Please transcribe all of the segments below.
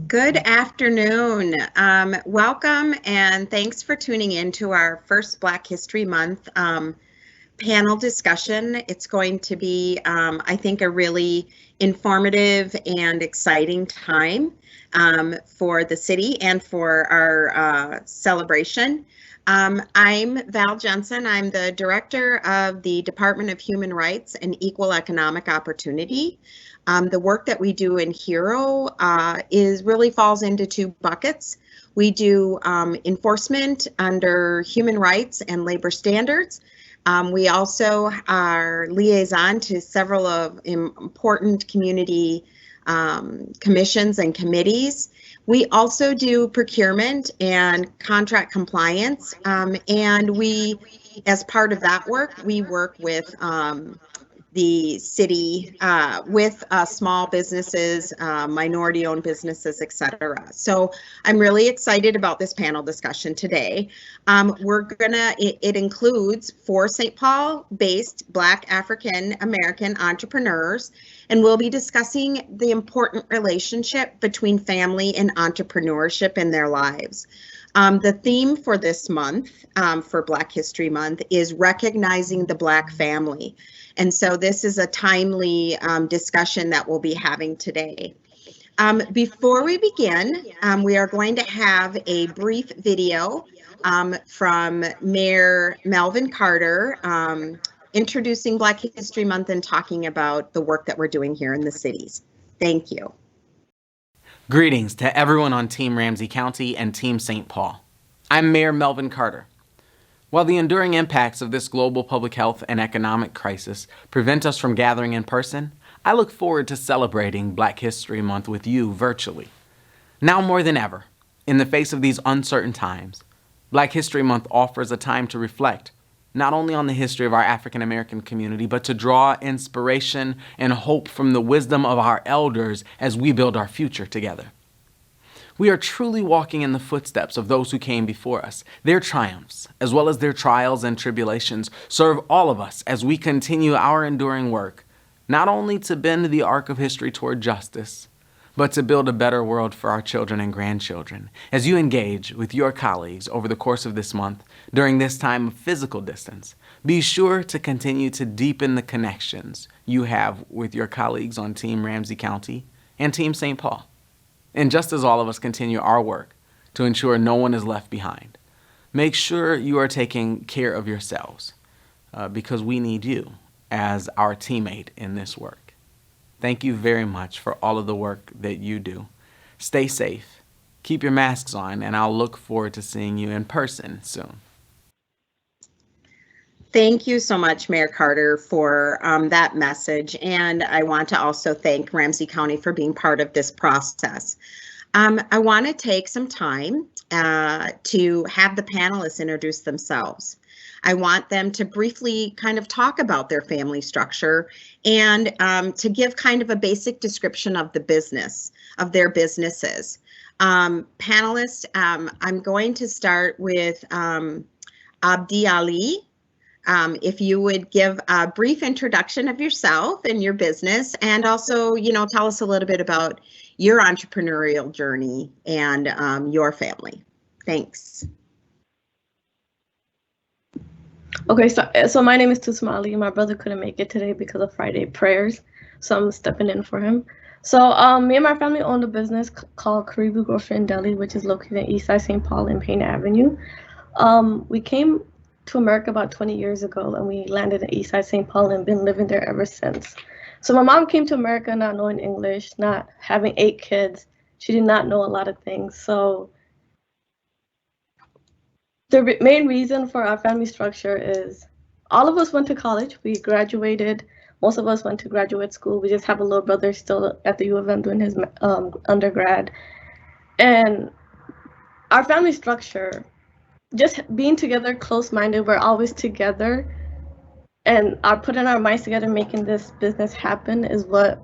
Good afternoon. Welcome and thanks for tuning in to our first Black History Month panel discussion. It's going to be, I think, a really informative and exciting time for the city and for our celebration. I'm Val Jensen. I'm the director of the Department of Human Rights and Equal Economic Opportunity. The work that we do in HREEO is really falls into two buckets. We do enforcement under human rights and labor standards. We also are liaison to several of important community commissions and committees. We also do procurement and contract compliance, and as part of that work, we work with the city with small businesses, minority-owned businesses, etc. So I'm really excited about this panel discussion today. It includes 4 St. Paul-based Black African American entrepreneurs, and we'll be discussing the important relationship between family and entrepreneurship in their lives. The theme for this month, for Black History Month, is recognizing the Black family. And so this is a timely discussion that we'll be having today. Before we begin, we are going to have a brief video from Mayor Melvin Carter introducing Black History Month and talking about the work that we're doing here in the cities. Thank you. Greetings to everyone on Team Ramsey County and Team St. Paul. I'm Mayor Melvin Carter. While the enduring impacts of this global public health and economic crisis prevent us from gathering in person, I look forward to celebrating Black History Month with you virtually. Now more than ever, in the face of these uncertain times, Black History Month offers a time to reflect not only on the history of our African American community, but to draw inspiration and hope from the wisdom of our elders as we build our future together. We are truly walking in the footsteps of those who came before us. Their triumphs, as well as their trials and tribulations, serve all of us as we continue our enduring work, not only to bend the arc of history toward justice, but to build a better world for our children and grandchildren. As you engage with your colleagues over the course of this month, during this time of physical distance, be sure to continue to deepen the connections you have with your colleagues on Team Ramsey County and Team St. Paul. And just as all of us continue our work to ensure no one is left behind, make sure you are taking care of yourselves because we need you as our teammate in this work. Thank you very much for all of the work that you do. Stay safe, keep your masks on, and I'll look forward to seeing you in person soon. Thank you so much, Mayor Carter, for that message. And I want to also thank Ramsey County for being part of this process. I want to take some time to have the panelists introduce themselves. I want them to briefly kind of talk about their family structure and to give kind of a basic description of the business, of their businesses. Panelists, I'm going to start with Abdi Ali. If you would give a brief introduction of yourself and your business, and also, tell us a little bit about your entrepreneurial journey and your family. Thanks. Okay, so my name is Tusmo. My brother couldn't make it today because of Friday prayers, so I'm stepping in for him. So me and my family owned a business called KARIBU Grocery and Deli, which is located in Eastside St. Paul and Payne Avenue. We came to America about 20 years ago, and we landed in Eastside St. Paul and been living there ever since. So my mom came to America not knowing English, not having 8 kids. She did not know a lot of things. So the main reason for our family structure is all of us went to college. We graduated. Most of us went to graduate school. We just have a little brother still at the U of M doing his undergrad. And our family structure, just being together, close-minded, we're always together, and putting our minds together, making this business happen is what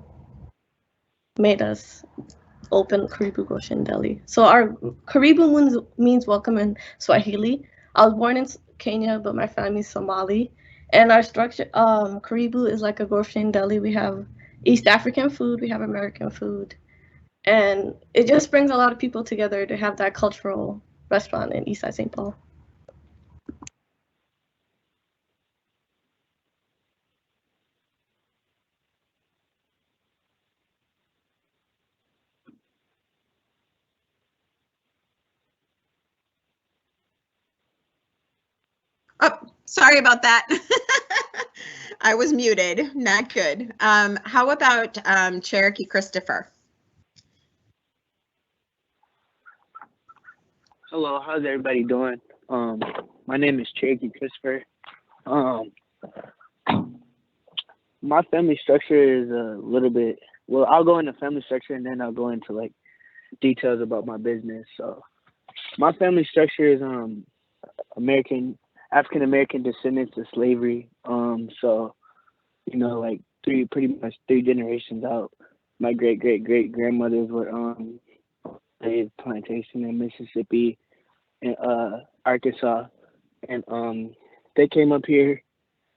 made us open KARIBU Grocery and Deli. So our KARIBU means welcome in Swahili. I was born in Kenya, but my family's Somali. And our structure, KARIBU is like a grocery and deli. We have East African food, we have American food, And it just brings a lot of people together to have that cultural restaurant in Eastside St. Paul. Oh, sorry about that. I was muted. Not good. How about Cherokee Christopher? Hello, how's everybody doing? My name is Cherokee Christopher. My family structure is a little bit, well, I'll go into family structure and then I'll go into like details about my business. So my family structure is African American descendants of slavery. So you know, like pretty much three generations out. My great grandmothers were slave plantation in Mississippi and Arkansas, and they came up here.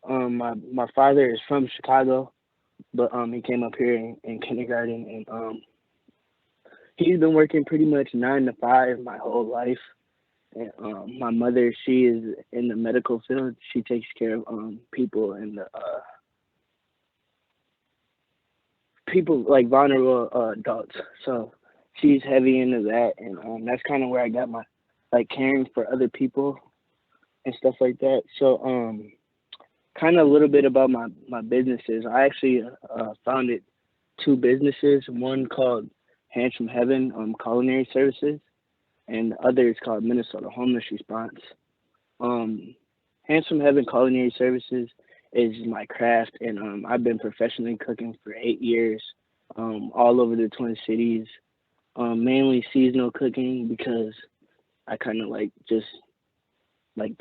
My father is from Chicago, but he came up here in kindergarten, and he's been working pretty much 9 to 5 my whole life. And my mother, she is in the medical field. She takes care of people in the people like vulnerable adults. So she's heavy into that, and that's kind of where I got my like caring for other people and stuff like that. So kind of a little bit about my businesses. I actually founded 2 businesses. One called Hands from Heaven Culinary Services, and the other is called Minnesota Homeless Response. Hands from Heaven Culinary Services is my craft, and I've been professionally cooking for 8 years, all over the Twin Cities, mainly seasonal cooking because I kind of like just like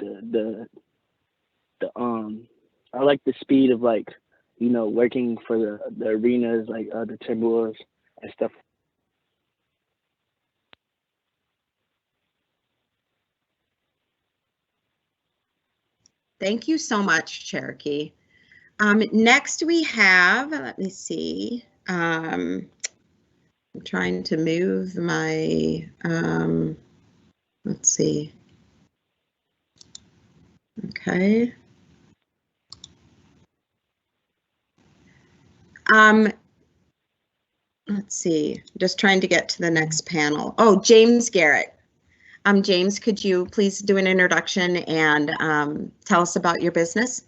I like the speed of like, you know, working for the arenas like the Timberwolves and stuff. Thank you so much, Cherokee. Next we have, let me see. I'm trying to move my, let's see. Okay. Let's see, just trying to get to the next panel. Oh, James Garrett. James, could you please do an introduction and tell us about your business?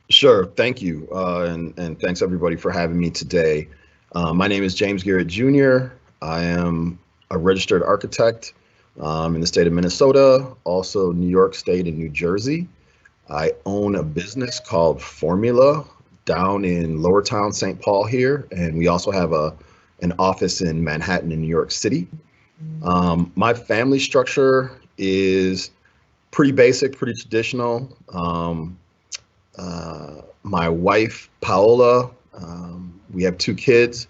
Sure, thank you, and thanks everybody for having me today. My name is James Garrett Jr. I am a registered architect in the state of Minnesota, also New York State and New Jersey. I own a business called Formula down in Lower Town, St. Paul here, and we also have an office in Manhattan in New York City. My family structure is pretty basic, pretty traditional. My wife, Paola, we have 2 kids,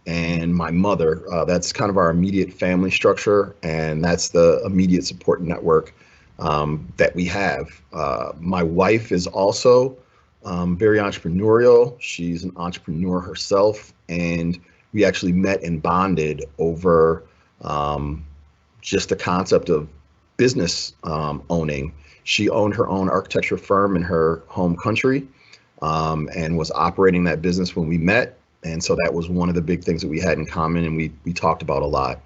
and my mother, that's kind of our immediate family structure, and that's the immediate support network that we have. My wife is also very entrepreneurial. She's an entrepreneur herself, and we actually met and bonded over just the concept of business owning. She owned her own architecture firm in her home country and was operating that business when we met. And so that was one of the big things that we had in common, and we talked about a lot.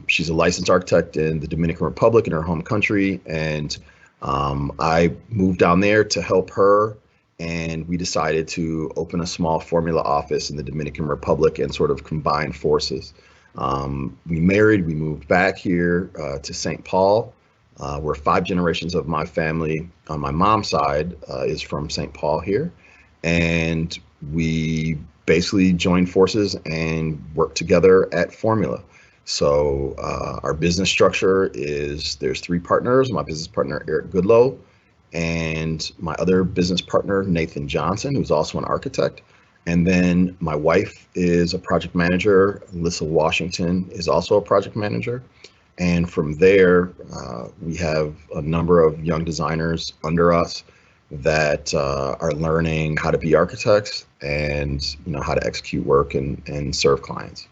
She's a licensed architect in the Dominican Republic in her home country, and I moved down there to help her, and we decided to open a small Formula office in the Dominican Republic and sort of combine forces. We married, we moved back here to St. Paul. We're 5 generations of my family on my mom's side is from St. Paul here. And we basically joined forces and worked together at Formula. So our business structure is there's 3 partners, my business partner, Eric Goodlow, and my other business partner, Nathan Johnson, who's also an architect. And then my wife is a project manager. Alyssa Washington is also a project manager. And from there, we have a number of young designers under us that are learning how to be architects and how to execute work and serve clients.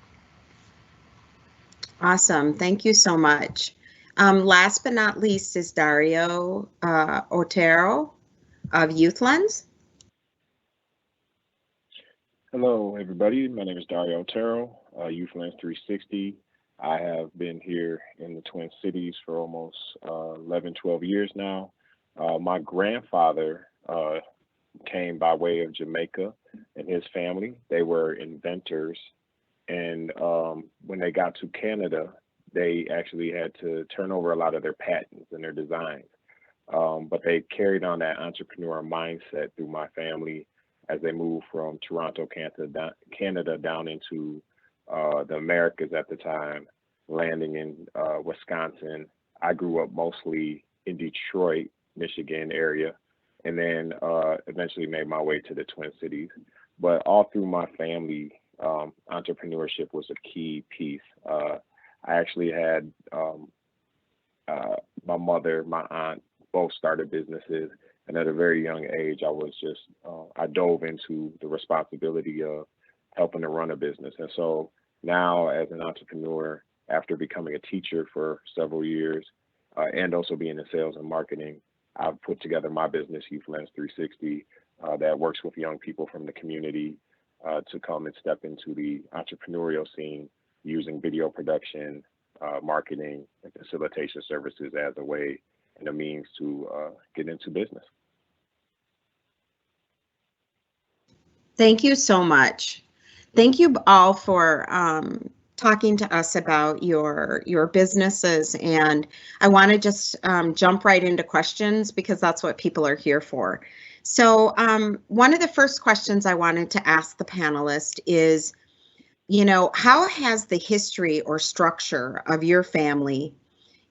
Awesome. Thank you so much. Last but not least is Dario Otero of Youth Lens. Hello, everybody. My name is Dario Otero, Youth Lens 360. I have been here in the Twin Cities for almost 11, 12 years now. My grandfather came by way of Jamaica and his family. They were inventors. And when they got to Canada, they actually had to turn over a lot of their patents and their designs. But they carried on that entrepreneurial mindset through my family as they moved from Toronto, Canada down into the Americas at the time, landing in Wisconsin. I grew up mostly in Detroit, Michigan area, and then eventually made my way to the Twin Cities. But all through my family, entrepreneurship was a key piece. I actually had my mother, my aunt, both started businesses. And at a very young age, I dove into the responsibility of helping to run a business. And so now as an entrepreneur, after becoming a teacher for several years, and also being in sales and marketing, I've put together my business, Youth Lens 360, that works with young people from the community to come and step into the entrepreneurial scene using video production, marketing, and facilitation services as a way and a means to get into business. Thank you so much. Thank you all for talking to us about your businesses. And I want to just jump right into questions because that's what people are here for. So one of the first questions I wanted to ask the panelist is, how has the history or structure of your family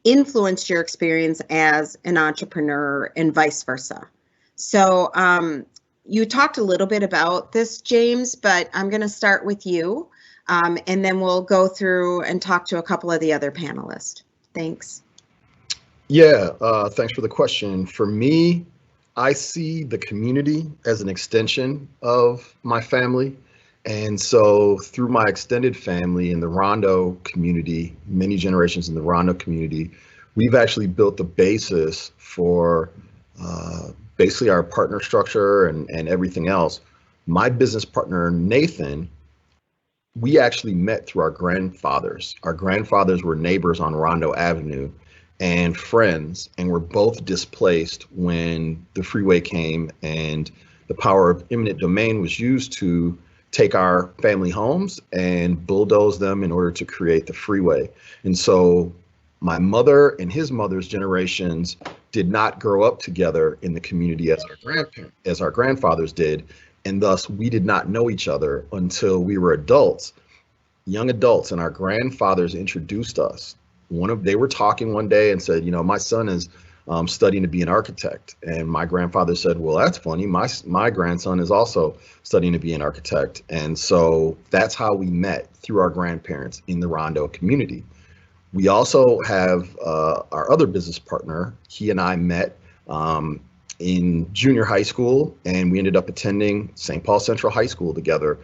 influenced your experience as an entrepreneur and vice versa? So you talked a little bit about this, James, but I'm going to start with you, and then we'll go through and talk to a couple of the other panelists. Thanks. Yeah, thanks for the question. For me, I see the community as an extension of my family. And so through my extended family in the Rondo community, many generations in the Rondo community, we've actually built the basis for basically our partner structure and everything else. My business partner, Nathan, we actually met through our grandfathers. Our grandfathers were neighbors on Rondo Avenue and friends, and were both displaced when the freeway came and the power of eminent domain was used to take our family homes and bulldoze them in order to create the freeway. And so my mother and his mother's generations did not grow up together in the community as our grandfathers did. And thus we did not know each other until we were adults, young adults, and our grandfathers introduced us. They were talking one day and said, my son is studying to be an architect. And my grandfather said, well, that's funny. My grandson is also studying to be an architect. And so that's how we met, through our grandparents in the Rondo community. We also have our other business partner. He and I met in junior high school, and we ended up attending St. Paul Central High School together.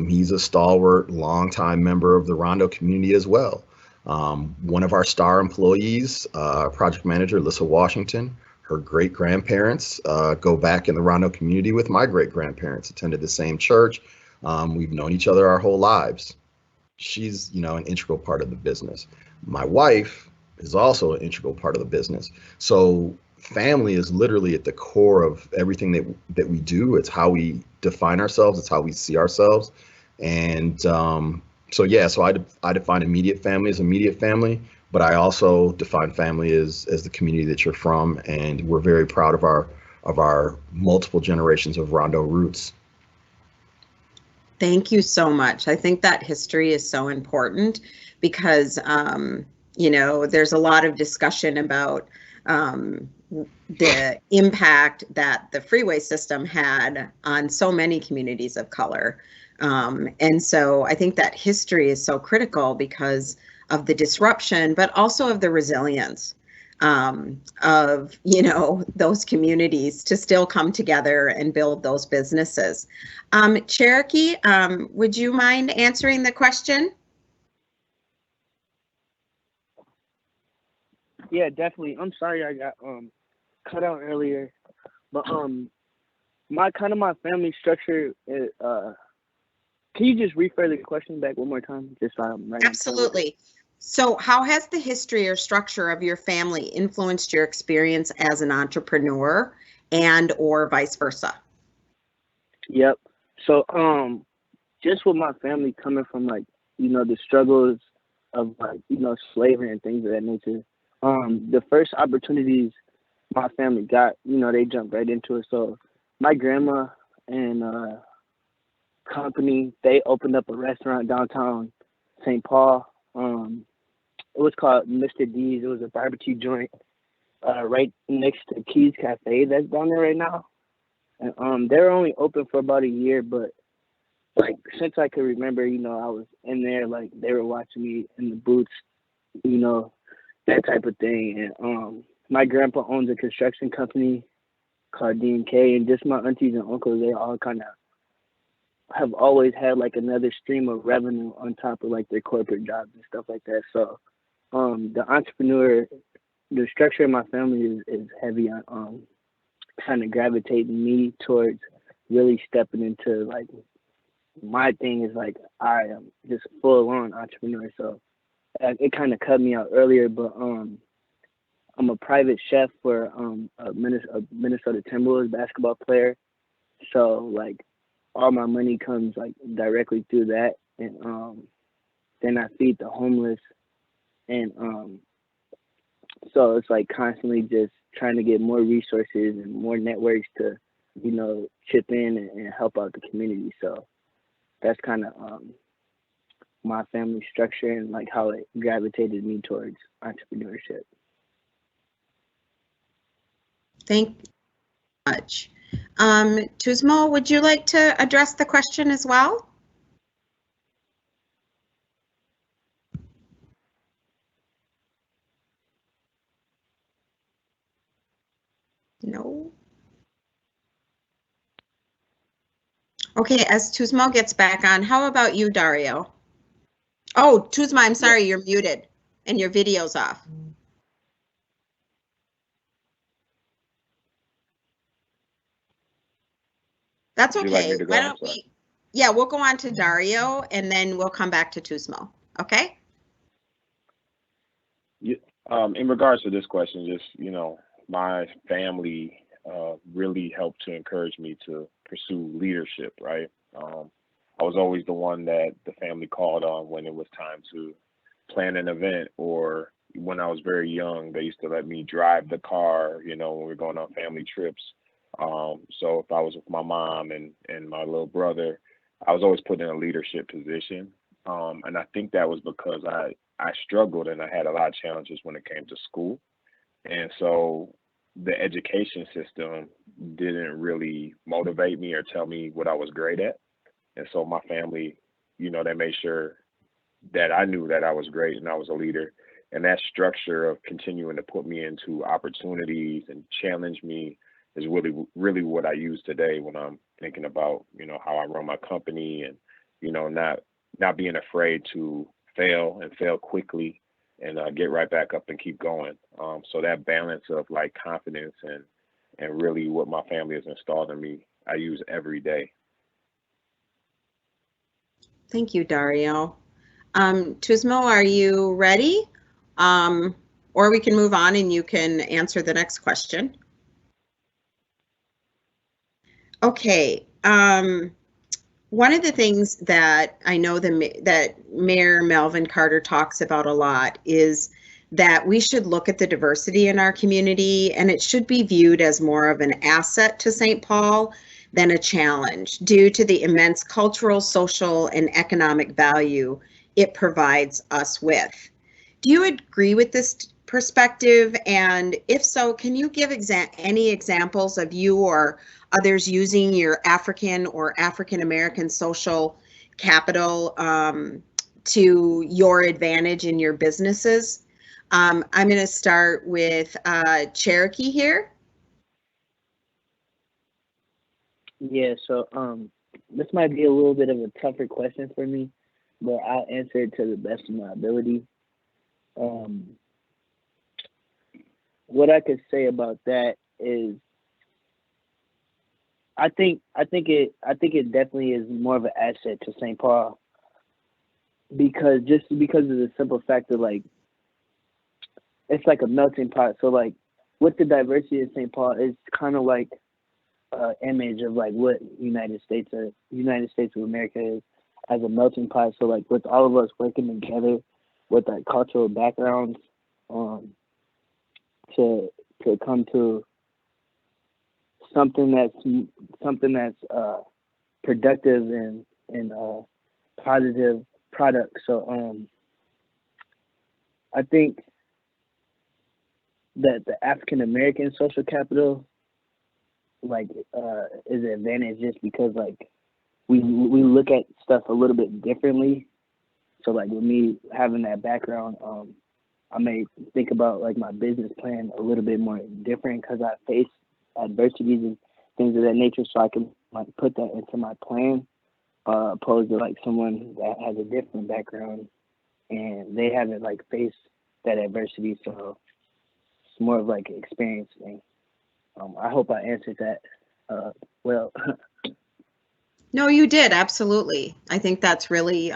He's a stalwart, longtime member of the Rondo community as well. One of our star employees, project manager, Lissa Washington, her great grandparents go back in the Rondo community with my great grandparents, attended the same church. We've known each other our whole lives. She's, an integral part of the business. My wife is also an integral part of the business. So family is literally at the core of everything that we do. It's how we define ourselves. It's how we see ourselves. And so I define immediate family as immediate family, but I also define family as the community that you're from, and we're very proud of our multiple generations of Rondo roots. Thank you so much. I think that history is so important because there's a lot of discussion about the impact that the freeway system had on so many communities of color. And so I think that history is so critical because of the disruption, but also of the resilience of, those communities to still come together and build those businesses. Cherokee, would you mind answering the question? Yeah, definitely. I'm sorry I got cut out earlier, but my family structure is, can you just rephrase the question back one more time, just so I'm right on time with it? Absolutely. So how has the history or structure of your family influenced your experience as an entrepreneur and or vice versa? Yep. So just with my family coming from like, the struggles of like, slavery and things of that nature, the first opportunities my family got, they jumped right into it. So my grandma and company, they opened up a restaurant downtown St. Paul. It was called Mr. D's. It was a barbecue joint right next to Keys Cafe that's down there right now. And they were only open for about a year, but like since I could remember, I was in there, like they were watching me in the booths, that type of thing. And my grandpa owns a construction company called D&K, and just my aunties and uncles, they all kind of have always had like another stream of revenue on top of like their corporate jobs and stuff like that. So the structure of my family is heavy on kind of gravitating me towards really stepping into like my thing is like I am just a full on entrepreneur. So it kind of cut me out earlier, but I'm a private chef for a Minnesota Timberwolves basketball player. So like all my money comes like directly through that, and then I feed the homeless, and so it's like constantly just trying to get more resources and more networks to chip in and help out the community. So that's kind of my family structure and like how it gravitated me towards entrepreneurship. Thank you so much. Tusmo, would you like to address the question as well? No. Okay, as Tusmo gets back on, how about you, Dario? Oh, Tusmo, I'm sorry, you're muted and your video's off. That's Would you like okay. me to go? Why I'm don't sorry. yeah, we'll go on to Dario and then we'll come back to Tusmo. Okay? In regards to this question, just, my family really helped to encourage me to pursue leadership, right? I was always the one that the family called on when it was time to plan an event, or when I was very young, they used to let me drive the car, when we were going on family trips. So if I was with my mom and my little brother, I was always put in a leadership position. And I think that was because I struggled and I had a lot of challenges when it came to school. And so the education system didn't really motivate me or tell me what I was great at. And so my family, they made sure that I knew that I was great and I was a leader. And that structure of continuing to put me into opportunities and challenge me is really, really what I use today when I'm thinking about, how I run my company and, not being afraid to fail and fail quickly and get right back up and keep going. So that balance of like confidence and really what my family has installed in me, I use every day. Thank you, Dario. Tusmo, are you ready? Or we can move on and you can answer the next question. Okay. One of the things that I know that Mayor Melvin Carter talks about a lot is that we should look at the diversity in our community, and it should be viewed as more of an asset to St. Paul than a challenge due to the immense cultural, social, and economic value it provides us with. Do you agree with this perspective? And if so, can you give any examples of you or others using your African or African American social capital to your advantage in your businesses? I'm going to start with Cherokee here. Yeah, so this might be a little bit of a tougher question for me, but I'll answer it to the best of my ability. what I could say about that is I think it definitely is more of an asset to St. Paul because of the simple fact that like it's like a melting pot. So like with the diversity in St. Paul, it's kind of like an image of like what United States of America is as a melting pot. So like with all of us working together with our cultural backgrounds, to come to something that's productive and positive product. So I think that the African American social capital like is an advantage just because like we look at stuff a little bit differently. So like with me having that background, I may think about like my business plan a little bit more different because I face adversities and things of that nature, so I can like put that into my plan, opposed to like someone that has a different background and they haven't like faced that adversity. So it's more of like an experience thing. I hope I answered that well. No, you did, absolutely. I think that's really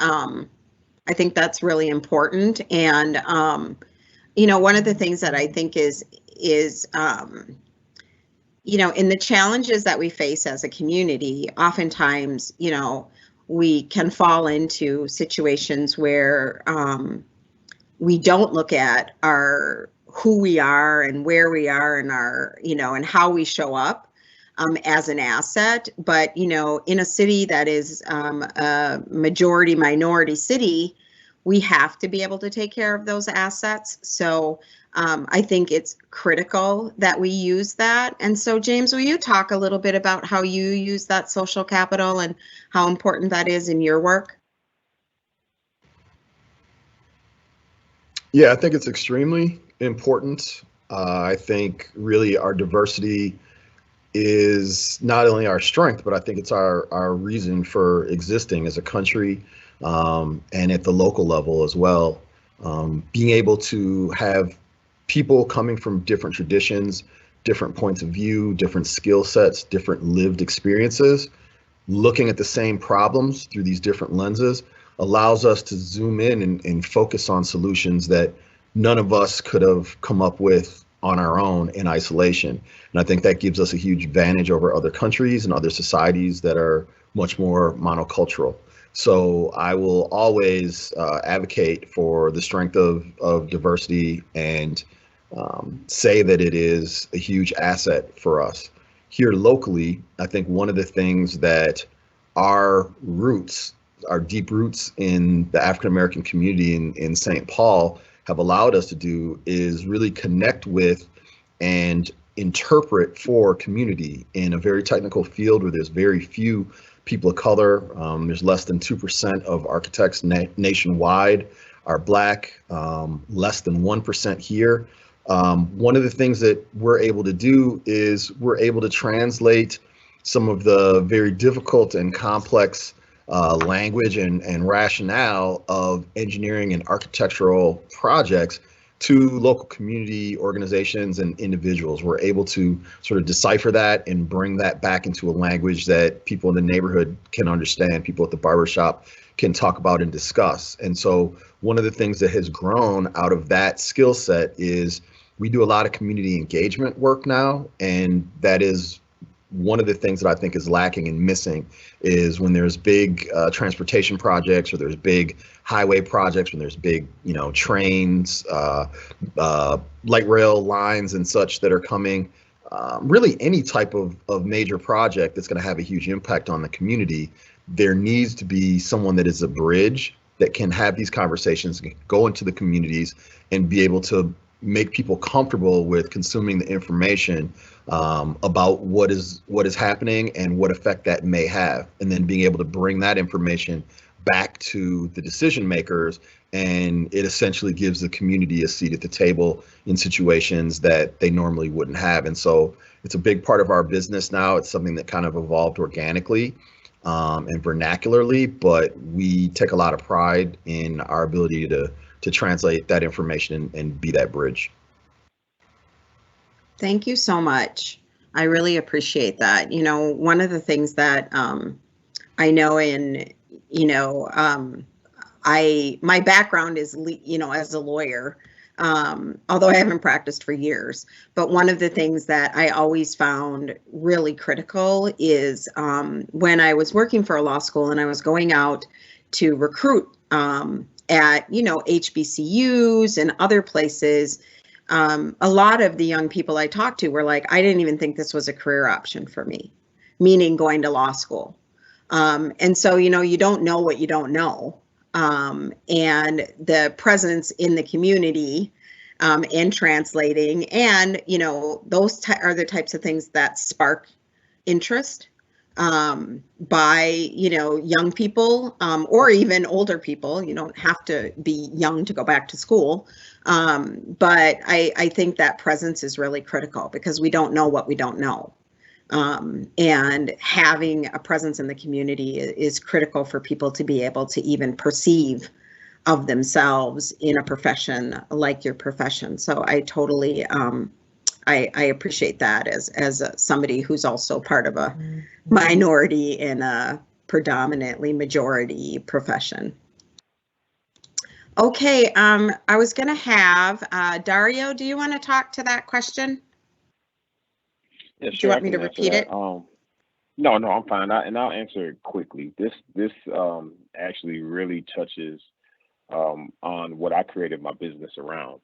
important. And one of the things that I think is in the challenges that we face as a community, oftentimes, we can fall into situations where we don't look at who we are and where we are and and how we show up as an asset. But, in a city that is a majority minority city, we have to be able to take care of those assets. So I think it's critical that we use that. And so, James, will you talk a little bit about how you use that social capital and how important that is in your work? Yeah, I think it's extremely important. I think really our diversity is not only our strength, but I think it's our reason for existing as a country, and at the local level as well. Being able to have people coming from different traditions, different points of view, different skill sets, different lived experiences, looking at the same problems through these different lenses allows us to zoom in and focus on solutions that none of us could have come up with on our own in isolation. And I think that gives us a huge advantage over other countries and other societies that are much more monocultural. So I will always advocate for the strength of diversity and say that it is a huge asset for us. Here locally, I think one of the things that our deep roots in the African American community in St. Paul have allowed us to do is really connect with and interpret for community in a very technical field where there's very few people of color. There's less than 2% of architects nationwide are Black, less than 1% here. One of the things that we're able to do is we're able to translate some of the very difficult and complex language and rationale of engineering and architectural projects to local community organizations and individuals. We're able to sort of decipher that and bring that back into a language that people in the neighborhood can understand, people at the barbershop can talk about and discuss. And so one of the things that has grown out of that skill set is we do a lot of community engagement work now, and that is one of the things that I think is lacking and missing is when there's big transportation projects or there's big highway projects, when there's big, trains, light rail lines and such that are coming, really any type of major project that's going to have a huge impact on the community, there needs to be someone that is a bridge that can have these conversations, go into the communities and be able to make people comfortable with consuming the information about what is happening and what effect that may have, and then being able to bring that information back to the decision makers, and it essentially gives the community a seat at the table in situations that they normally wouldn't have. And so it's a big part of our business now. It's something that kind of evolved organically and vernacularly, but we take a lot of pride in our ability to translate that information and be that bridge. Thank you so much. I really appreciate that. You know, one of the things that I know in, you know, my background is, you know, as a lawyer, although I haven't practiced for years. But one of the things that I always found really critical is when I was working for a law school and I was going out to recruit at, you know, HBCUs and other places. A lot of the young people I talked to were like, I didn't even think this was a career option for me, meaning going to law school. And so, you know, you don't know what you don't know. And the presence in the community and translating, and, you know, those are the types of things that spark interest by, you know, young people or even older people. You don't have to be young to go back to school. But I think that presence is really critical because we don't know what we don't know. And having a presence in the community is critical for people to be able to even perceive of themselves in a profession like your profession. So I totally, I appreciate that as somebody who's also part of a minority in a predominantly majority profession. Okay, I was going to have Dario, do you want to talk to that question? Yeah, Do sure. you I want me to can answer repeat that. it? No, I'm fine. I'll answer it quickly. This actually really touches on what I created my business around.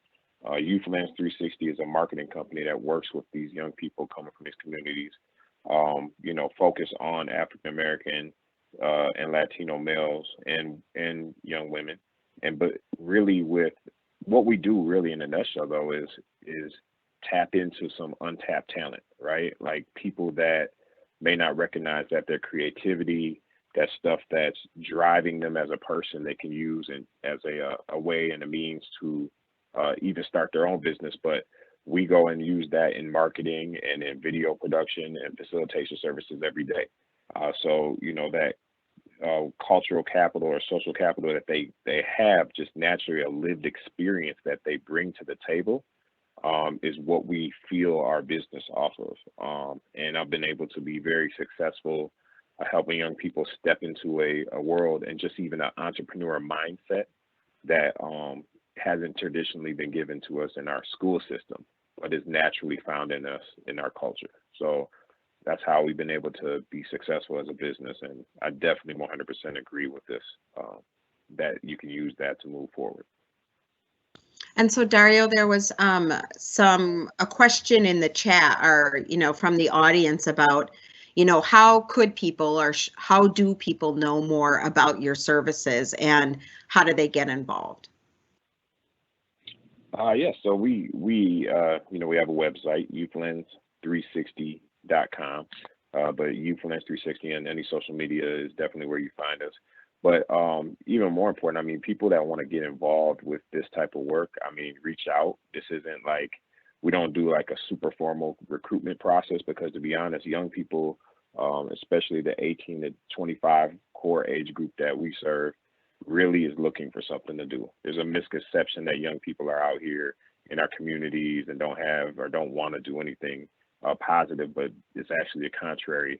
Youthlands 360 is a marketing company that works with these young people coming from these communities. You know, focus on African American and Latino males and young women. But really, with what we do, really in a nutshell, though, is tap into some untapped talent, right? Like people that may not recognize that their creativity, that stuff that's driving them as a person, they can use and as a way and a means to even start their own business. But we go and use that in marketing and in video production and facilitation services every day. So, you know, that cultural capital or social capital that they have, just naturally a lived experience that they bring to the table, is what we feel our business off of. And I've been able to be very successful helping young people step into a world and just even an entrepreneur mindset that hasn't traditionally been given to us in our school system, but is naturally found in us, in our culture. So that's how we've been able to be successful as a business. And I definitely 100% agree with this, that you can use that to move forward. And so Dario, there was a question in the chat, or, you know, from the audience about, you know, how could people, or how do people know more about your services and how do they get involved? Yeah, so we you know, we have a website, youthlands360.com, but Youthlands360 and any social media is definitely where you find us. But even more important, I mean, people that want to get involved with this type of work, I mean, reach out. This isn't like, we don't do like a super formal recruitment process, because to be honest, young people, especially the 18 to 25 core age group that we serve, really is looking for something to do. There's a misconception that young people are out here in our communities and don't have or don't want to do anything positive, but it's actually the contrary.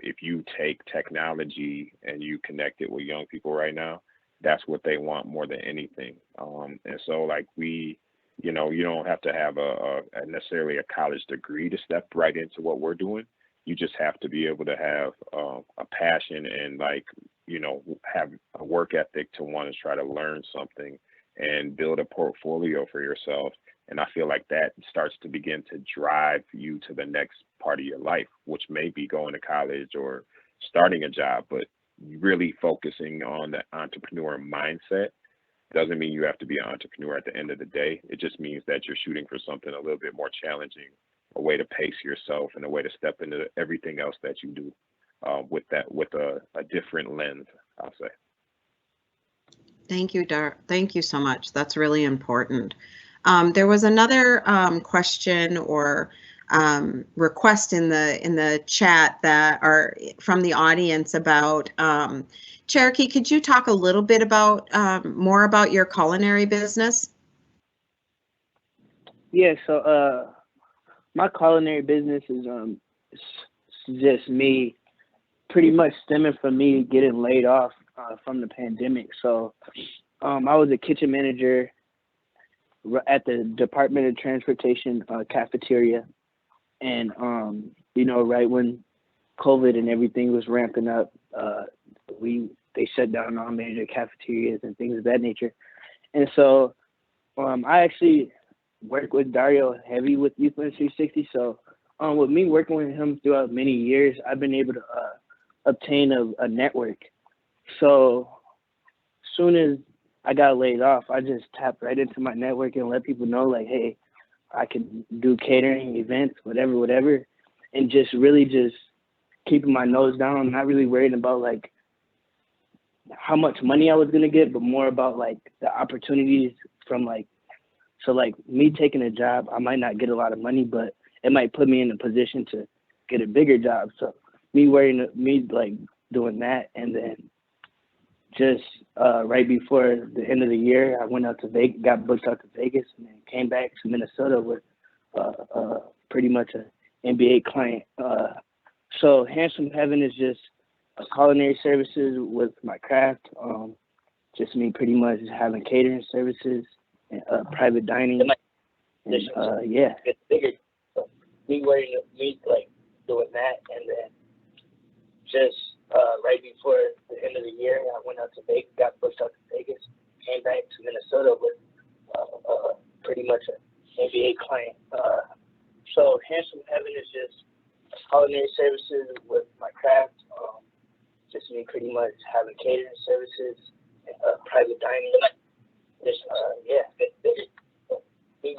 If you take technology and you connect it with young people right now, that's what they want more than anything. And so like we, you know, you don't have to have a necessarily a college degree to step right into what we're doing. You just have to be able to have a passion and, like, you know, have a work ethic to want to try to learn something and build a portfolio for yourself. And I feel like that starts to begin to drive you to the next part of your life, which may be going to college or starting a job, but really focusing on the entrepreneur mindset doesn't mean you have to be an entrepreneur at the end of the day. It just means that you're shooting for something a little bit more challenging, a way to pace yourself and a way to step into everything else that you do with a different lens, I'll say. Thank you, thank you so much. That's really important. There was another question or request in the chat that are from the audience about Cherokee. Could you talk a little bit about more about your culinary business? Yeah, so my culinary business is just me, pretty much stemming from me getting laid off from the pandemic. So I was a kitchen manager at the Department of Transportation cafeteria, and right when COVID and everything was ramping up, they shut down all major cafeterias and things of that nature. And so I actually work with Dario heavy with Youthland 360. So with me working with him throughout many years, I've been able to obtain a network. So as soon as I got laid off, I just tapped right into my network and let people know, like, hey, I can do catering, events, whatever, and just really just keeping my nose down, not really worrying about like how much money I was gonna get, but more about like the opportunities from like, so like me taking a job, I might not get a lot of money, but it might put me in a position to get a bigger job. So me doing that, and then just right before the end of the year, I went out to Vegas, got booked out to Vegas, and then came back to Minnesota with pretty much an NBA client. So Hands from Heaven is just culinary services with my craft. Just me pretty much having catering services and private dining. Yeah. So me doing that, and then just right before the end of the year, I went out to Vegas, got booked out to Vegas, came back to Minnesota with pretty much an NBA client. So Hands from Heaven is just culinary services with my craft. Just me pretty much having catering services and private dining. Just So me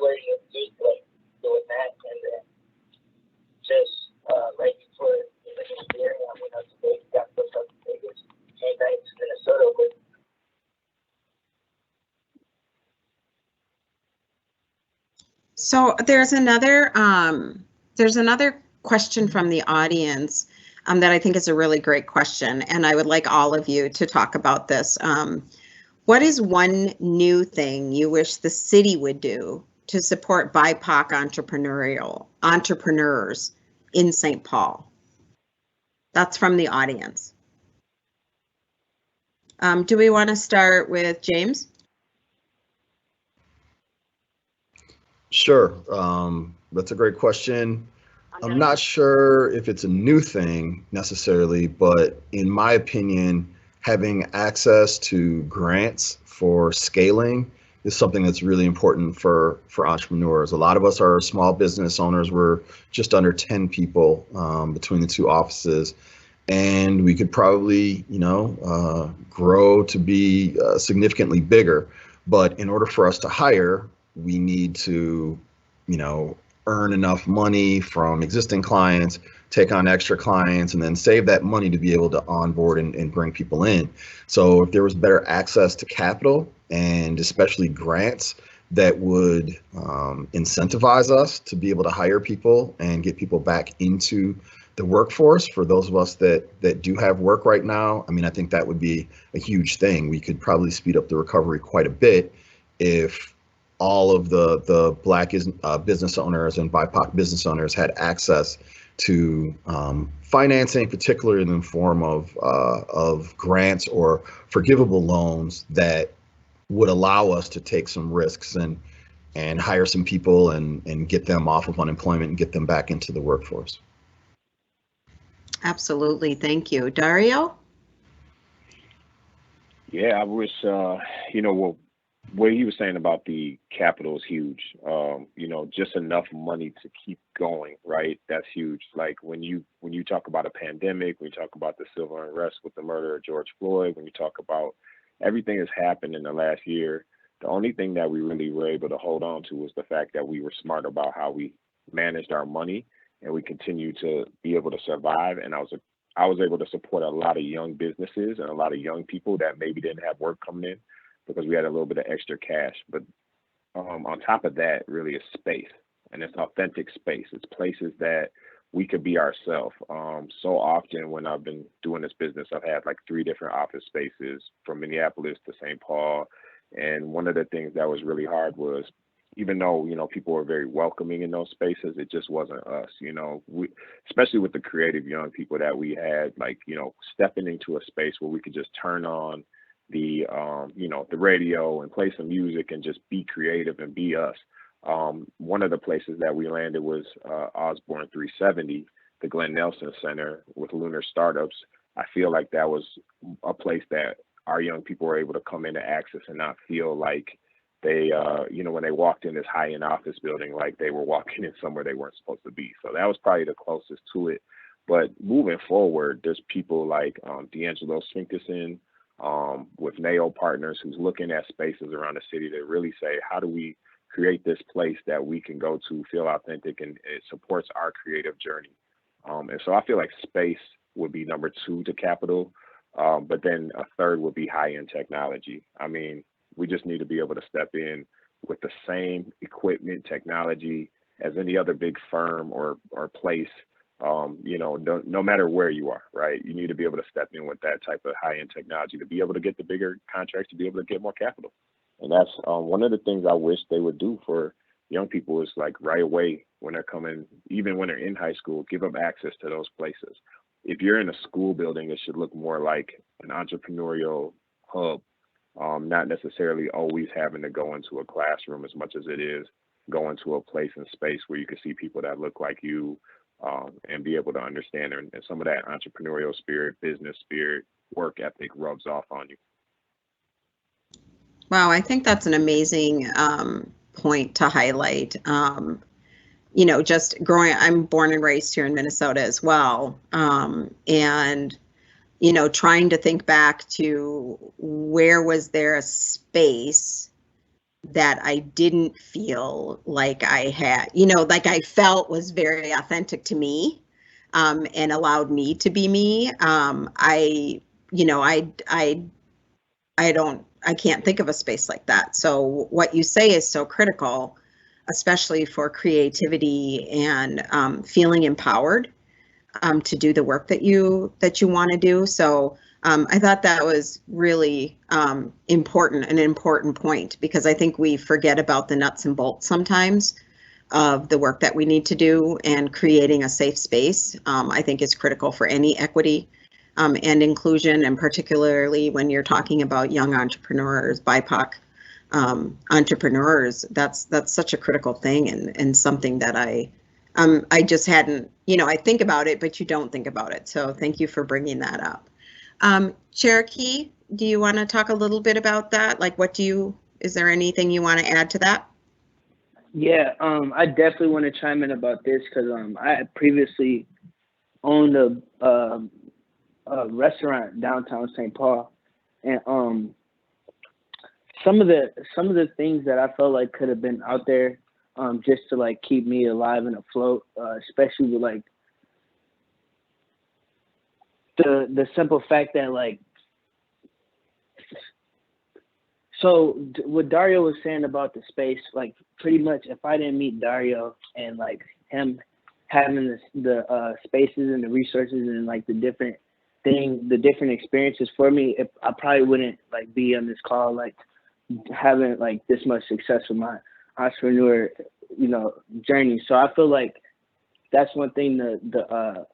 doing that, and then just right before the end of the year, I went out to Vegas, got booked out to Vegas, came back to Minnesota with. So there's another question from the audience that I think is a really great question, and I would like all of you to talk about this. What is one new thing you wish the city would do to support BIPOC entrepreneurs in St. Paul? That's from the audience. Do we want to start with James? Sure. That's a great question. I'm not sure if it's a new thing necessarily, but in my opinion, having access to grants for scaling is something that's really important for entrepreneurs. A lot of us are small business owners. We're just under 10 people between the two offices, and we could probably, grow to be significantly bigger. But in order for us to hire, we need to, earn enough money from existing clients, take on extra clients, and then save that money to be able to onboard and bring people in. So if there was better access to capital, and especially grants that would incentivize us to be able to hire people and get people back into the workforce, for those of us that do have work right now, I think that would be a huge thing. We could probably speed up the recovery quite a bit if all of the Black business owners and BIPOC business owners had access to financing, particularly in the form of grants or forgivable loans that would allow us to take some risks and hire some people and get them off of unemployment and get them back into the workforce. Absolutely. Thank you. Dario? Yeah, I wish, what he was saying about the capital is huge. Just enough money to keep going, right? That's huge. Like when you talk about a pandemic, when you talk about the civil unrest with the murder of George Floyd, when you talk about everything that's happened in the last year, the only thing that we really were able to hold on to was the fact that we were smart about how we managed our money, and we continue to be able to survive. And I was able to support a lot of young businesses and a lot of young people that maybe didn't have work coming in, because we had a little bit of extra cash. But on top of that, really is space, and it's authentic space. It's places that we could be ourselves. So often when I've been doing this business, I've had like 3 different office spaces from Minneapolis to St. Paul. And one of the things that was really hard was even though, people were very welcoming in those spaces, it just wasn't us. We, especially with the creative young people that we had, like, stepping into a space where we could just turn on the, the radio and play some music and just be creative and be us. One of the places that we landed was Osborne 370, the Glenn Nelson Center with Lunar Startups. I feel like that was a place that our young people were able to come in to access and not feel like they, when they walked in this high-end office building, like they were walking in somewhere they weren't supposed to be. So that was probably the closest to it. But moving forward, there's people like D'Angelo Swinkison with NAO Partners, who's looking at spaces around the city to really say, how do we create this place that we can go to, feel authentic, and it supports our creative journey. And so I feel like space would be number 2 to capital, but then a third would be high-end technology. I mean, we just need to be able to step in with the same equipment, technology as any other big firm or place, no matter where you are, right? You need to be able to step in with that type of high-end technology to be able to get the bigger contracts, to be able to get more capital. And that's one of the things I wish they would do for young people is like right away when they're coming, even when they're in high school, give them access to those places. If you're in a school building, it should look more like an entrepreneurial hub, not necessarily always having to go into a classroom as much as it is going to a place and space where you can see people that look like you and be able to understand and some of that entrepreneurial spirit, business spirit, work ethic rubs off on you. Wow, I think that's an amazing point to highlight. Just growing, I'm born and raised here in Minnesota as well. And, trying to think back to where was there a space that I didn't feel like I had, like I felt was very authentic to me and allowed me to be me. I can't think of a space like that. So what you say is so critical, especially for creativity and feeling empowered to do the work that you want to do. So I thought that was really an important point, because I think we forget about the nuts and bolts sometimes of the work that we need to do, and creating a safe space I think is critical for any equity and inclusion, and particularly when you're talking about young entrepreneurs, BIPOC entrepreneurs. That's such a critical thing, and something that I just hadn't, I think about it, but you don't think about it. So thank you for bringing that up. Cherokee, do you want to talk a little bit about that? Like, is there anything you want to add to that? Yeah, I definitely want to chime in about this because I previously owned a restaurant downtown St. Paul, and some of the things that I felt like could have been out there just to like keep me alive and afloat, especially with like the simple fact that like, so what Dario was saying about the space, like pretty much if I didn't meet Dario and like him having the spaces and the resources and like the different experiences for me, I probably wouldn't like be on this call, like having like this much success with my entrepreneur, journey. So I feel like that's one thing the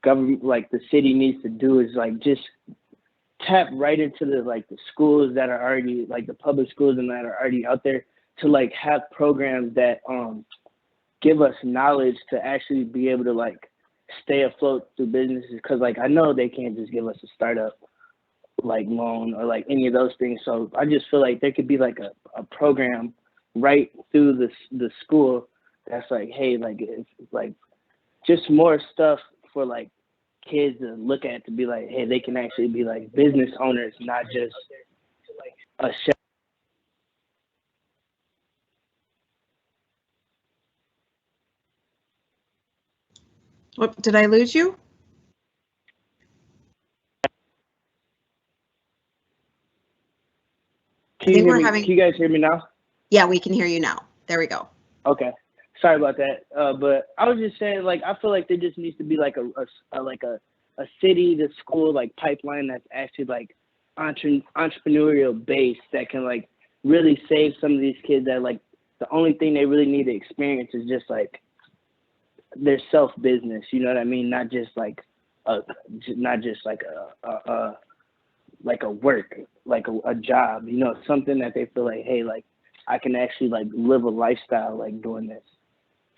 government, like the city, needs to do is like just tap right into the schools that are already like the public schools and that are already out there to like have programs that give us knowledge to actually be able to like stay afloat through businesses, because like I know they can't just give us a startup like loan or like any of those things. So I just feel like there could be like a program right through the school that's like, hey, like it's like just more stuff for like kids to look at, to be like, hey, they can actually be like business owners, not just a chef. What, did I lose you? Can you guys hear me now? Yeah, we can hear you now. There we go. Okay. Sorry about that. But I was just saying, like, I feel like there just needs to be like a city to school like pipeline that's actually like entrepreneurial based, that can like really save some of these kids that like the only thing they really need to experience is just like their self business, you know what I mean? Not just like a work, like a job, you know, something that they feel like, hey, like I can actually like live a lifestyle like doing this.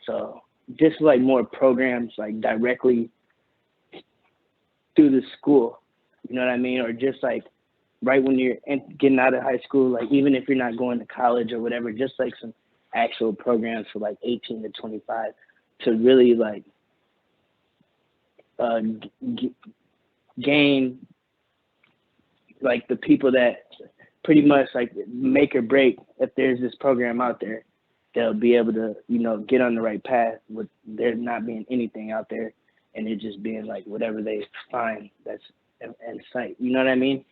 So just like more programs like directly through the school, you know what I mean? Or just like right when you're getting out of high school, like even if you're not going to college or whatever, just like some actual programs for like 18 to 25 to really like gain like the people that pretty much like make or break. If there's this program out there, they'll be able to, you know, get on the right path with there not being anything out there and it just being like whatever they find that's in sight. You know what I mean?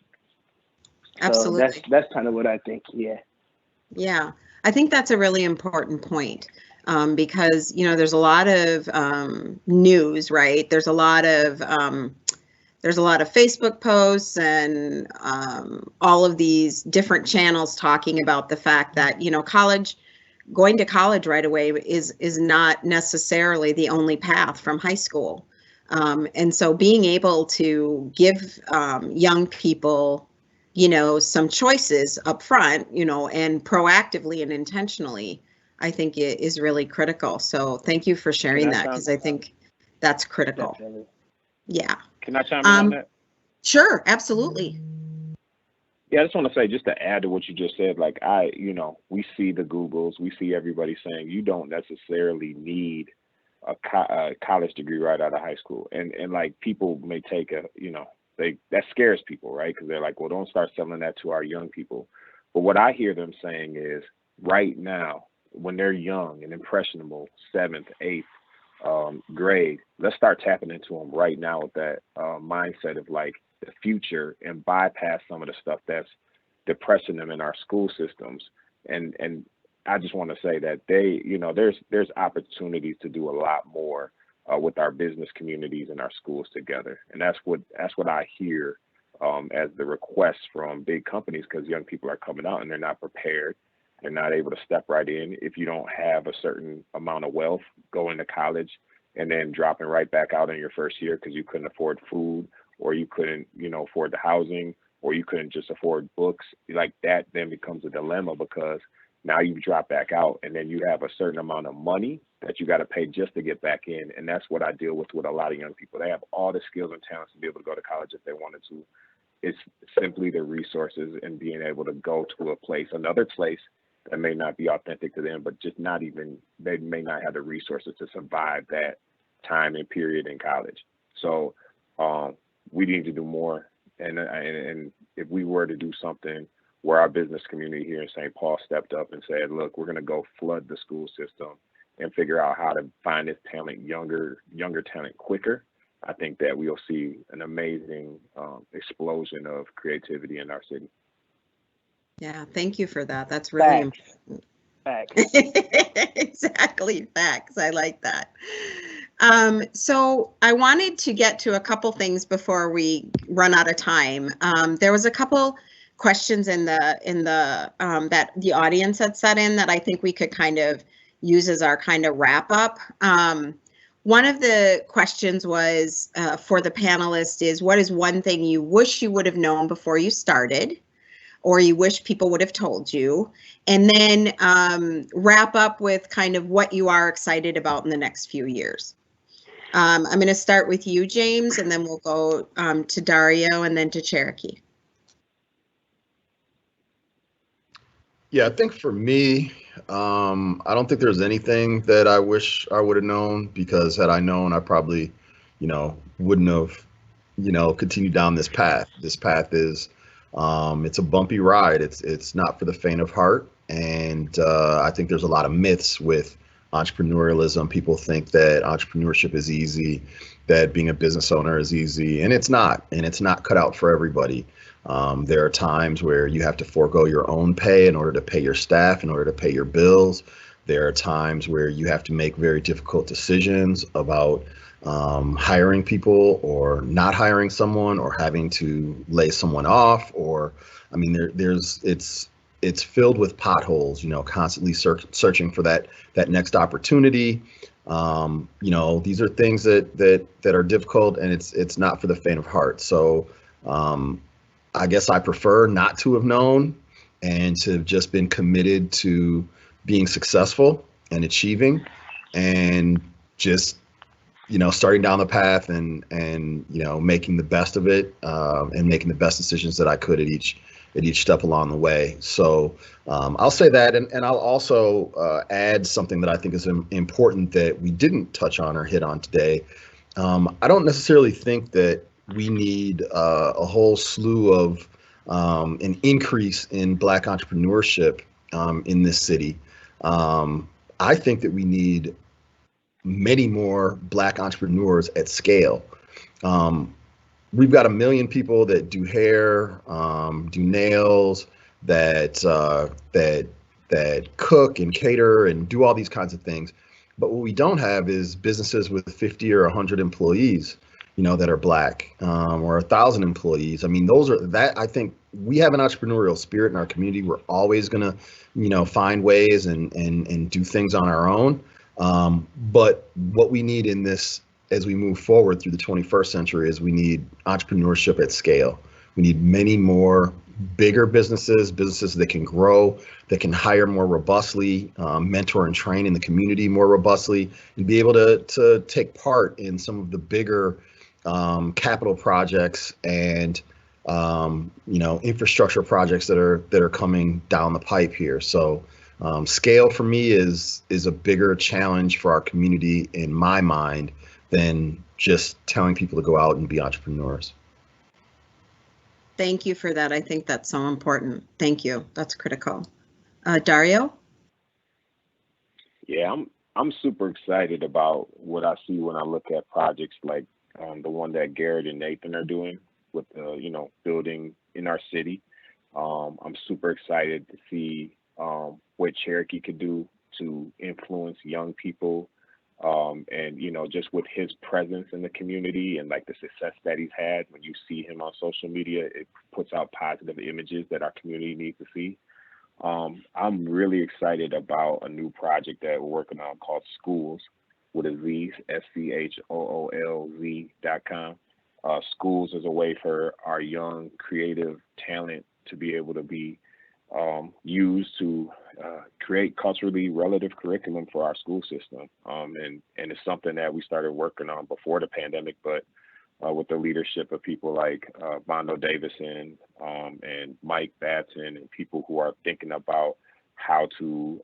Absolutely. So that's kind of what I think. Yeah. Yeah, I think that's a really important point, because, you know, there's a lot of news, right? There's a lot of Facebook posts and all of these different channels talking about the fact that, you know, going to college right away is not necessarily the only path from high school. And so being able to give young people, you know, some choices up front, you know, and proactively and intentionally, I think it is really critical. So thank you for sharing that, because I think that's critical. Definitely. Yeah. Can I chime in on that? Sure, absolutely. Yeah, I just want to say, just to add to what you just said, like we see the Googles, we see everybody saying you don't necessarily need a college degree right out of high school. And like people may take that scares people, right? Because they're like, well, don't start selling that to our young people. But what I hear them saying is right now, when they're young and impressionable, 7th, 8th grade, let's start tapping into them right now with that mindset of like the future and bypass some of the stuff that's depressing them in our school systems. And I just want to say that there's opportunities to do a lot more with our business communities and our schools together. And that's what I hear as the requests from big companies, because young people are coming out and they're not prepared. They're not able to step right in. If you don't have a certain amount of wealth going to college and then dropping right back out in your first year because you couldn't afford food, or you couldn't, afford the housing, or you couldn't just afford books, like that then becomes a dilemma, because now you drop back out and then you have a certain amount of money that you got to pay just to get back in. And that's what I deal with a lot of young people. They have all the skills and talents to be able to go to college if they wanted to. It's simply the resources and being able to go to another place that may not be authentic to them, but they may not have the resources to survive that time and period in college. So we need to do more. And if we were to do something where our business community here in St. Paul stepped up and said, look, we're going to go flood the school system and figure out how to find this talent, younger talent quicker, I think that we'll see an amazing explosion of creativity in our city. Yeah, thank you for that. That's really important. Facts. Exactly, facts. I like that. So I wanted to get to a couple things before we run out of time. There was a couple questions in the that the audience had set in that I think we could kind of use as our kind of wrap up. One of the questions was for the panelists is, what is one thing you wish you would have known before you started, or you wish people would have told you? And then wrap up with kind of what you are excited about in the next few years. I'm going to start with you, James, and then we'll go to Dario and then to Cherokee. Yeah, I think for me, I don't think there's anything that I wish I would have known, because had I known, I probably, wouldn't have, continued down this path. This path is, it's a bumpy ride. It's not for the faint of heart. And I think there's a lot of myths with entrepreneurialism. People think that entrepreneurship is easy, that being a business owner is easy, and it's not. And it's not cut out for everybody. There are times where you have to forego your own pay in order to pay your staff, in order to pay your bills. There are times where you have to make very difficult decisions about hiring people or not hiring someone, or having to lay someone off, or, I mean, it's filled with potholes, constantly searching for that next opportunity. These are things that are difficult, and it's not for the faint of heart. So I guess I prefer not to have known and to have just been committed to being successful and achieving, and just starting down the path and making the best of it, and making the best decisions that I could at each step along the way. So I'll say that, and I'll also add something that I think is important that we didn't touch on or hit on today. I don't necessarily think that we need a whole slew of an increase in Black entrepreneurship in this city. I think that we need many more Black entrepreneurs at scale. We've got 1 million people that do hair, do nails, that cook and cater and do all these kinds of things. But what we don't have is businesses with 50 or 100 employees, that are Black, or 1,000 employees. I mean, I think we have an entrepreneurial spirit in our community. We're always gonna, find ways and do things on our own. But what we need in this, as we move forward through the 21st century, is we need entrepreneurship at scale. We need many more bigger businesses that can grow, that can hire more robustly, mentor and train in the community more robustly, and be able to take part in some of the bigger capital projects and infrastructure projects that are coming down the pipe here. So scale for me is a bigger challenge for our community in my mind than just telling people to go out and be entrepreneurs. Thank you for that. I think that's so important. Thank you. That's critical. Dario? Yeah, I'm super excited about what I see when I look at projects like the one that Garrett and Nathan are doing with building in our city. I'm super excited to see what Cherokee could do to influence young people, and just with his presence in the community and like the success that he's had. When you see him on social media, it puts out positive images that our community needs to see. I'm really excited about a new project that we're working on called Schools, with a Z, SCHOOLZ.com. Schools is a way for our young creative talent to be able to be used to create culturally relative curriculum for our school system. And it's something that we started working on before the pandemic, but with the leadership of people like Bondo Davison and Mike Batson, and people who are thinking about how to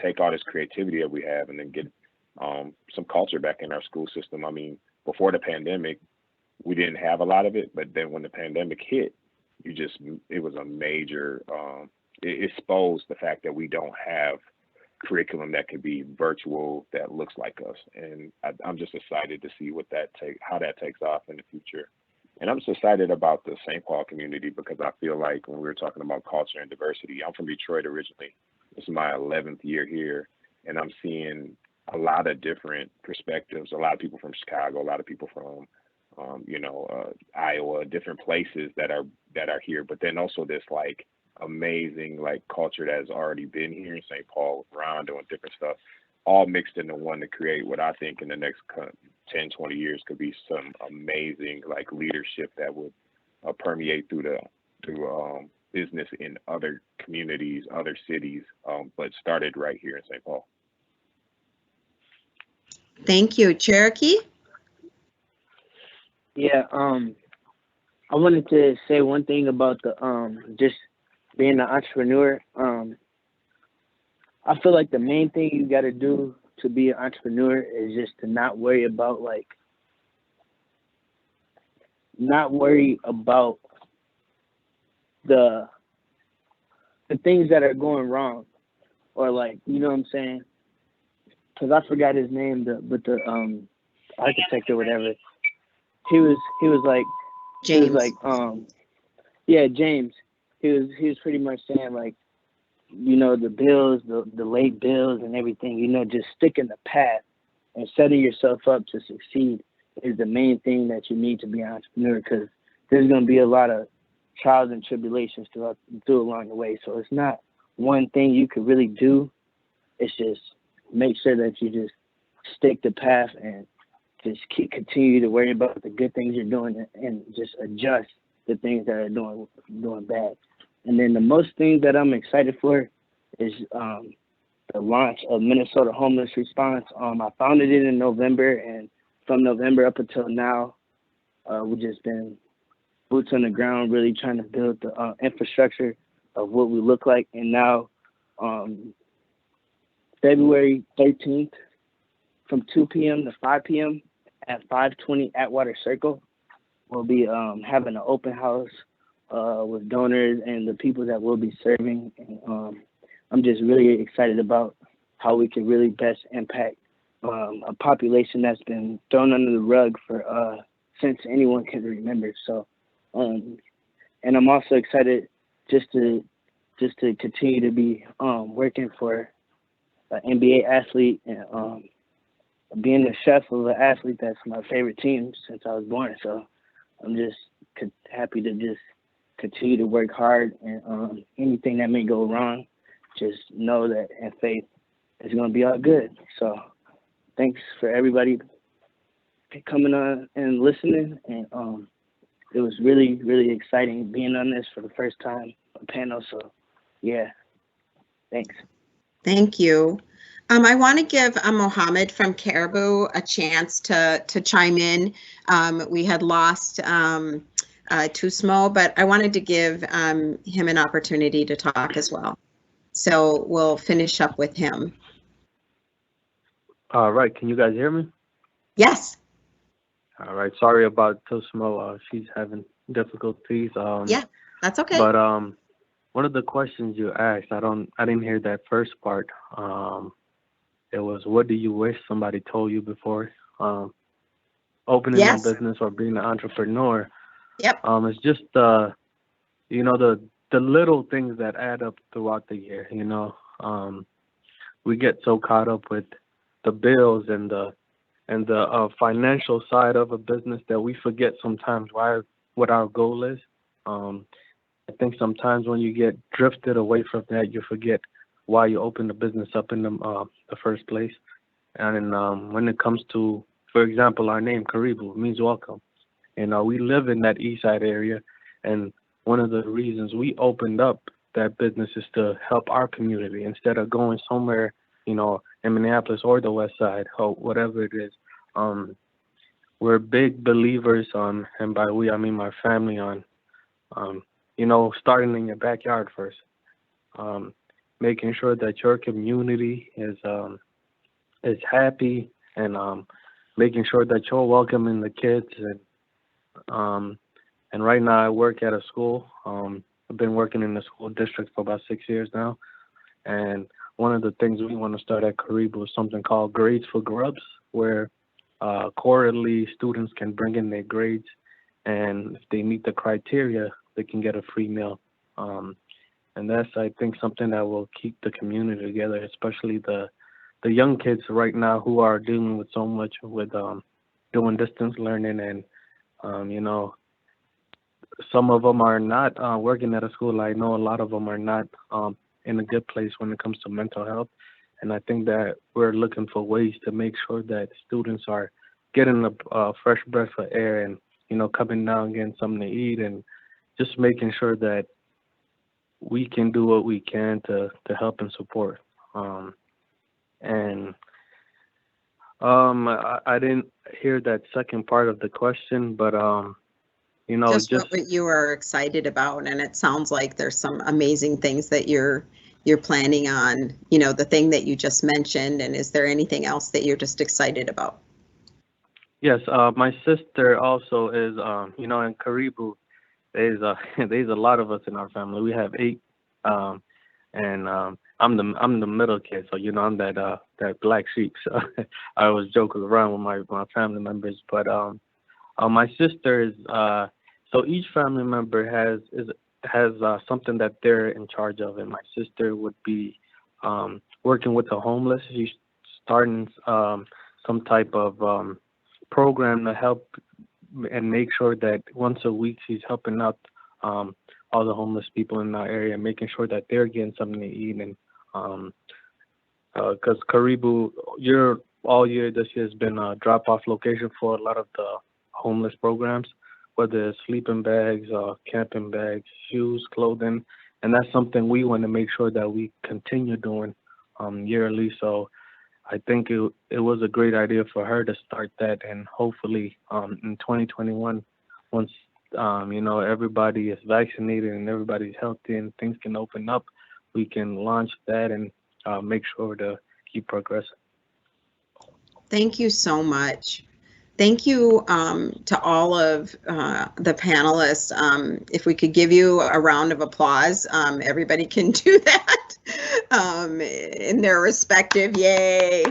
take all this creativity that we have and then get some culture back in our school system. I mean, before the pandemic, we didn't have a lot of it, but then when the pandemic hit, it was a major, it exposed the fact that we don't have curriculum that could be virtual, that looks like us. And I'm just excited to see how that takes off in the future. And I'm just excited about the St. Paul community, because I feel like when we were talking about culture and diversity, I'm from Detroit originally. This is my 11th year here, and I'm seeing a lot of different perspectives, a lot of people from Chicago, a lot of people from Iowa, different places that are here, but then also this like amazing like culture that has already been here in St. Paul with Rondo and different stuff, all mixed into one to create what I think in the next 10, 20 years could be some amazing like leadership that would permeate through business in other communities, other cities, but started right here in St. Paul. Thank you. Cherokee? Yeah, I wanted to say one thing about the just being an entrepreneur. I feel like the main thing you got to do to be an entrepreneur is just to not worry about the things that are going wrong, or like, you know what I'm saying? Because I forgot his name, but the architect or whatever. He was like James. He was like James. He was pretty much saying like, the bills, the late bills and everything, just stick in the path and setting yourself up to succeed is the main thing that you need to be an entrepreneur, because there's going to be a lot of trials and tribulations through along the way. So it's not one thing you could really do. It's just make sure that you just stick the path and just continue to worry about the good things you're doing and just adjust the things that are doing bad. And then the most thing that I'm excited for is the launch of Minnesota Homeless Response. I founded it in November, and from November up until now, we've just been boots on the ground, really trying to build the infrastructure of what we look like. And now, February 13th, from 2 p.m. to 5 p.m. at 520 Atwater Circle, we'll be having an open house with donors and the people that we'll be serving. And I'm just really excited about how we can really best impact a population that's been thrown under the rug for since anyone can remember. So, and I'm also excited just to continue to be working for an NBA athlete and being the chef of an athlete that's my favorite team since I was born. So I'm just happy to just continue to work hard, and anything that may go wrong, just know that in faith it's going to be all good. So thanks for everybody coming on and listening. And it was really, really exciting being on this for the first time, a panel. So yeah, thanks. Thank you. I want to give Mohamed from KARIBU a chance to chime in. We had lost Tusmo, but I wanted to give him an opportunity to talk as well. So we'll finish up with him. All right, can you guys hear me? Yes. All right, sorry about Tusmo. She's having difficulties. Yeah, that's okay. But one of the questions you asked, I didn't hear that first part. It was, what do you wish somebody told you before opening a business or being an entrepreneur? Yep. It's just the little things that add up throughout the year. We get so caught up with the bills and the financial side of a business that we forget sometimes what our goal is. I think sometimes when you get drifted away from that, you forget why you opened the business up in the first place. And when it comes to, for example, our name KARIBU means welcome. We live in that east side area, and one of the reasons we opened up that business is to help our community instead of going somewhere, in Minneapolis or the west side or whatever it is. We're big believers on, and by we I mean my family, on starting in your backyard first. Making sure that your community is happy, and making sure that you're welcoming the kids. And right now I work at a school. I've been working in the school district for about 6 years now. And one of the things we want to start at KARIBU is something called Grades for Grubs, where quarterly students can bring in their grades, and if they meet the criteria, they can get a free meal. And that's, I think, something that will keep the community together, especially the young kids right now who are dealing with so much with doing distance learning. And, some of them are not working at a school. I know a lot of them are not in a good place when it comes to mental health. And I think that we're looking for ways to make sure that students are getting a fresh breath of air and, coming down, getting something to eat, and just making sure that we can do what we can to help and support. And I didn't hear that second part of the question, but just what you are excited about, and it sounds like there's some amazing things that you're planning on. The thing that you just mentioned, and is there anything else that you're just excited about? Yes, my sister also is. In KARIBU, there's a lot of us in our family. We have 8, and I'm the middle kid, so I'm that black sheep. So I always joke around with my family members. But my sister is so each family member has something that they're in charge of, and my sister would be working with the homeless. She's starting some type of program to help and make sure that once a week she's helping out all the homeless people in our area, making sure that they're getting something to eat. And because KARIBU, all year this year has been a drop-off location for a lot of the homeless programs, whether it's sleeping bags, camping bags, shoes, clothing, and that's something we want to make sure that we continue doing yearly. So I think it was a great idea for her to start that, and hopefully in 2021, once everybody is vaccinated and everybody's healthy and things can open up, we can launch that and make sure to keep progressing. Thank you so much. Thank you to all of the panelists. If we could give you a round of applause, everybody can do that in their respective, yay,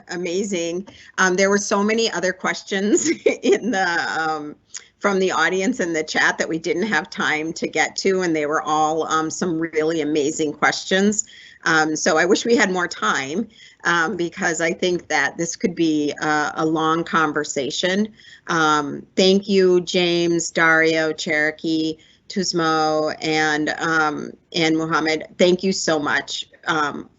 amazing. There were so many other questions in the from the audience in the chat that we didn't have time to get to, and they were all some really amazing questions. So I wish we had more time because I think that this could be a long conversation. Thank you, James, Dario, Cherokee, Tusmo, and Mohamed. Thank you so much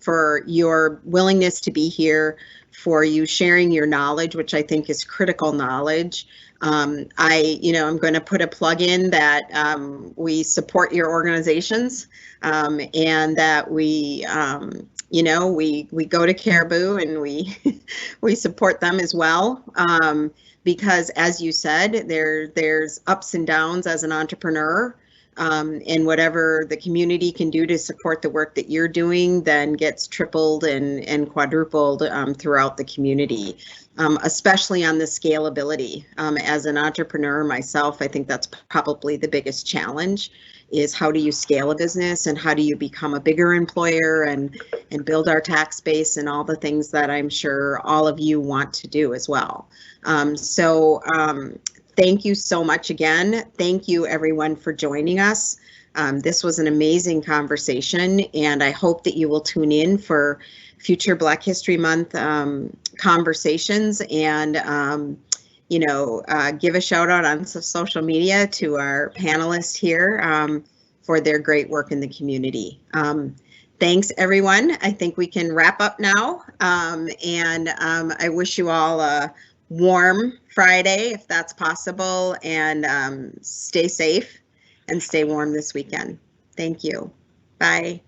for your willingness to be here, for you sharing your knowledge, which I think is critical knowledge. I'm going to put a plug in that we support your organizations and that we go to KARIBU and we support them as well. Because as you said, there's ups and downs as an entrepreneur, and whatever the community can do to support the work that you're doing then gets tripled and quadrupled throughout the community, especially on the scalability. As an entrepreneur myself, I think that's probably the biggest challenge, is how do you scale a business and how do you become a bigger employer and build our tax base and all the things that I'm sure all of you want to do as well. Thank you so much again. Thank you everyone for joining us. This was an amazing conversation, and I hope that you will tune in for future Black History Month conversations and give a shout out on social media to our panelists here for their great work in the community. Thanks everyone. I think we can wrap up now, and I wish you all a warm Friday if that's possible, and stay safe and stay warm this weekend. Thank you. Bye.